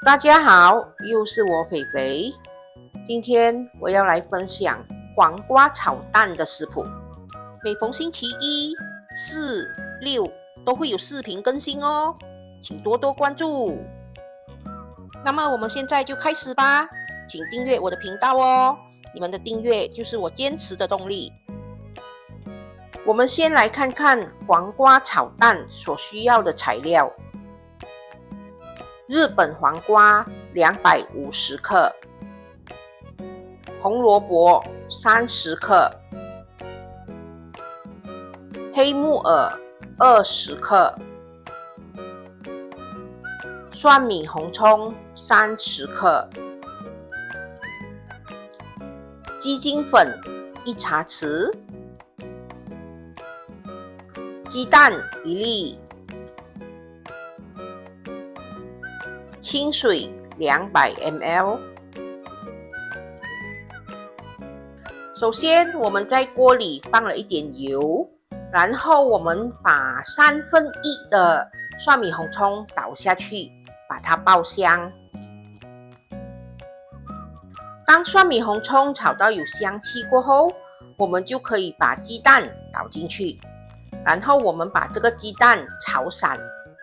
大家好，又是我肥肥。今天我要来分享黄瓜炒蛋的食谱。每逢星期一、四、六都会有视频更新哦，请多多关注。那么我们现在就开始吧，请订阅我的频道哦，你们的订阅就是我坚持的动力。我们先来看看黄瓜炒蛋所需要的材料。日本黄瓜250克，红萝卜30克，黑木耳20克，蒜米红葱30克，鸡精粉1茶匙，鸡蛋1粒，清水200 ml。首先，我们在锅里放了一点油，然后我们把1/3的蒜米红葱倒下去，把它爆香。当蒜米红葱炒到有香气过后，我们就可以把鸡蛋倒进去，然后我们把这个鸡蛋炒散、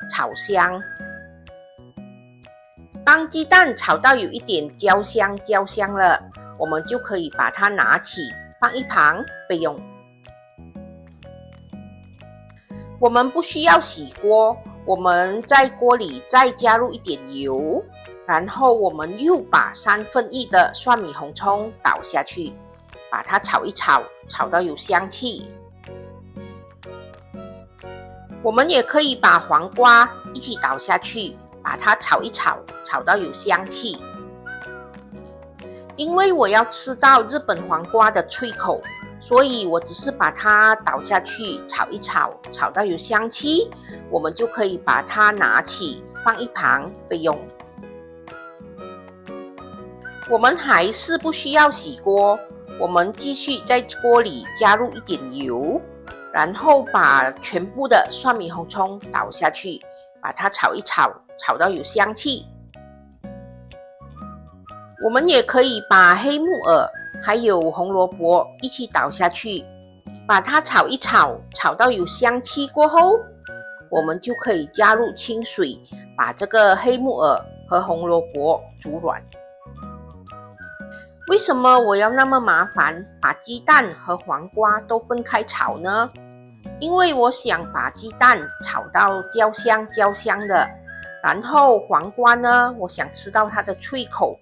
炒香。当鸡蛋炒到有一点焦香了，我们就可以把它拿起放一旁备用。我们不需要洗锅，我们在锅里再加入一点油，然后我们又把1/3的蒜米红葱倒下去，把它炒一炒，炒到有香气。我们也可以把黄瓜一起倒下去，把它炒一炒，炒到有香气。因为我要吃到日本黄瓜的脆口，所以我只是把它倒下去炒一炒，炒到有香气，我们就可以把它拿起放一旁备用。我们还是不需要洗锅，我们继续在锅里加入一点油，然后把全部的蒜米红葱倒下去，把它炒一炒，炒到有香气。我们也可以把黑木耳还有红萝卜一起倒下去，把它炒一炒，炒到有香气过后，我们就可以加入清水，把这个黑木耳和红萝卜煮软。为什么我要那么麻烦把鸡蛋和黄瓜都分开炒呢？因为我想把鸡蛋炒到焦香的，然后黄瓜呢，我想吃到它的脆口。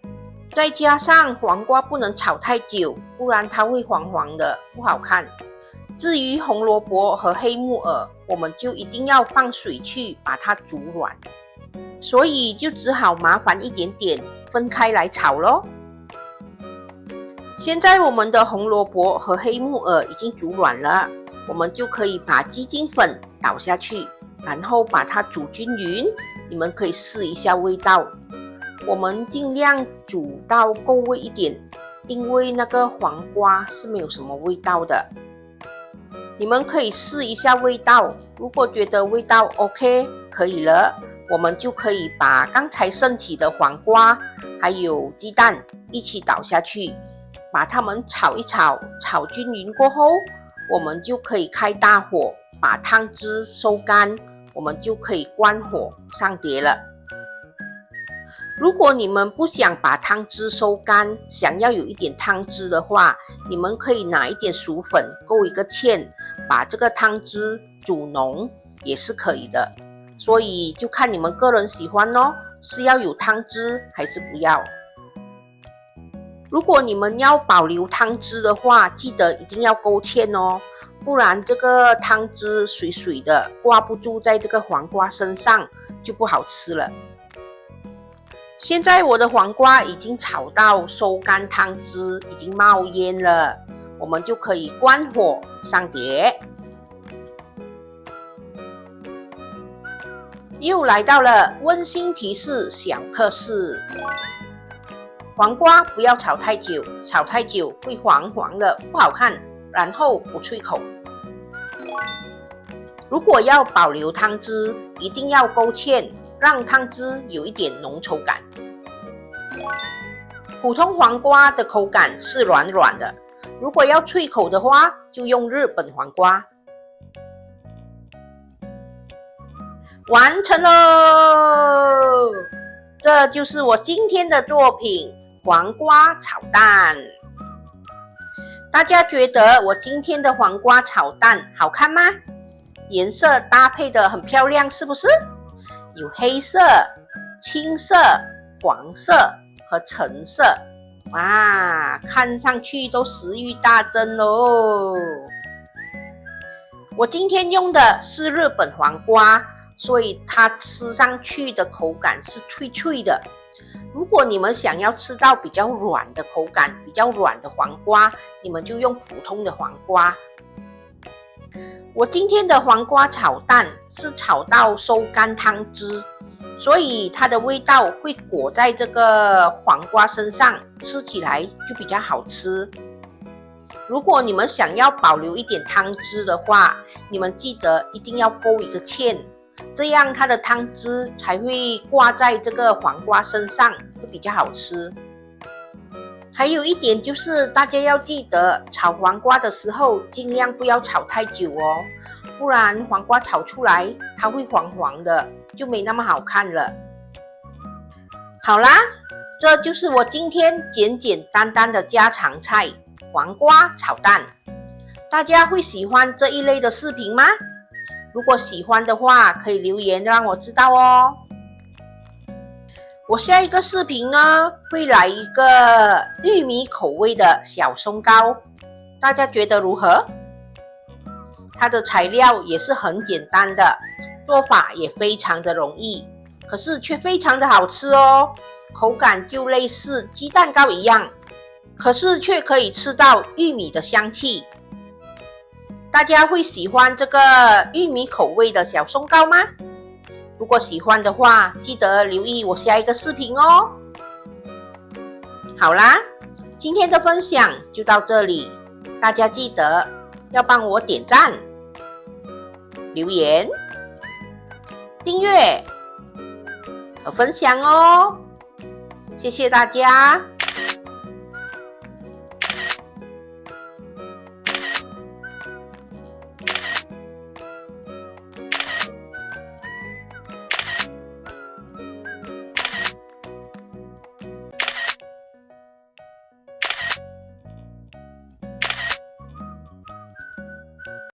再加上黄瓜不能炒太久，不然它会黄黄的，不好看。至于红萝卜和黑木耳，我们就一定要放水去把它煮软，所以就只好麻烦一点点，分开来炒咯。现在我们的红萝卜和黑木耳已经煮软了，我们就可以把鸡精粉倒下去，然后把它煮均匀。你们可以试一下味道。我们尽量煮到够味一点，因为那个黄瓜是没有什么味道的。你们可以试一下味道，如果觉得味道 OK 可以了，我们就可以把刚才剩起的黄瓜还有鸡蛋一起倒下去，把它们炒一炒，炒均匀过后，我们就可以开大火把汤汁收干，我们就可以关火上碟了。如果你们不想把汤汁收干，想要有一点汤汁的话，你们可以拿一点薯粉勾一个芡，把这个汤汁煮浓也是可以的。所以就看你们个人喜欢咯，是要有汤汁还是不要。如果你们要保留汤汁的话，记得一定要勾芡哦，不然这个汤汁水水的挂不住在这个黄瓜身上，就不好吃了。现在我的黄瓜已经炒到收干汤汁，已经冒烟了，我们就可以关火上碟。又来到了温馨提示小测试，黄瓜不要炒太久，炒太久会黄黄的，不好看，然后不脆口。如果要保留汤汁，一定要勾芡，让汤汁有一点浓稠感。普通黄瓜的口感是软软的，如果要脆口的话，就用日本黄瓜。完成喽！这就是我今天的作品——黄瓜炒蛋。大家觉得我今天的黄瓜炒蛋好看吗？颜色搭配得很漂亮，是不是？有黑色、青色、黄色和橙色。哇，看上去都食欲大增喽！我今天用的是日本黄瓜，所以它吃上去的口感是脆脆的。如果你们想要吃到比较软的口感，比较软的黄瓜，你们就用普通的黄瓜。我今天的黄瓜炒蛋是炒到收干汤汁，所以它的味道会裹在这个黄瓜身上，吃起来就比较好吃。如果你们想要保留一点汤汁的话，你们记得一定要勾一个芡，这样它的汤汁才会挂在这个黄瓜身上，会比较好吃。还有一点就是大家要记得，炒黄瓜的时候尽量不要炒太久哦，不然黄瓜炒出来它会黄黄的，就没那么好看了。好啦，这就是我今天简简单单的家常菜——黄瓜炒蛋。大家会喜欢这一类的视频吗？如果喜欢的话，可以留言让我知道哦。我下一个视频呢，会来一个玉米口味的小松糕，大家觉得如何？它的材料也是很简单的，做法也非常的容易，可是却非常的好吃哦。口感就类似鸡蛋糕一样，可是却可以吃到玉米的香气。大家会喜欢这个玉米口味的小松糕吗？如果喜欢的话，记得留意我下一个视频哦。好啦，今天的分享就到这里，大家记得要帮我点赞、留言、订阅和分享哦。谢谢大家。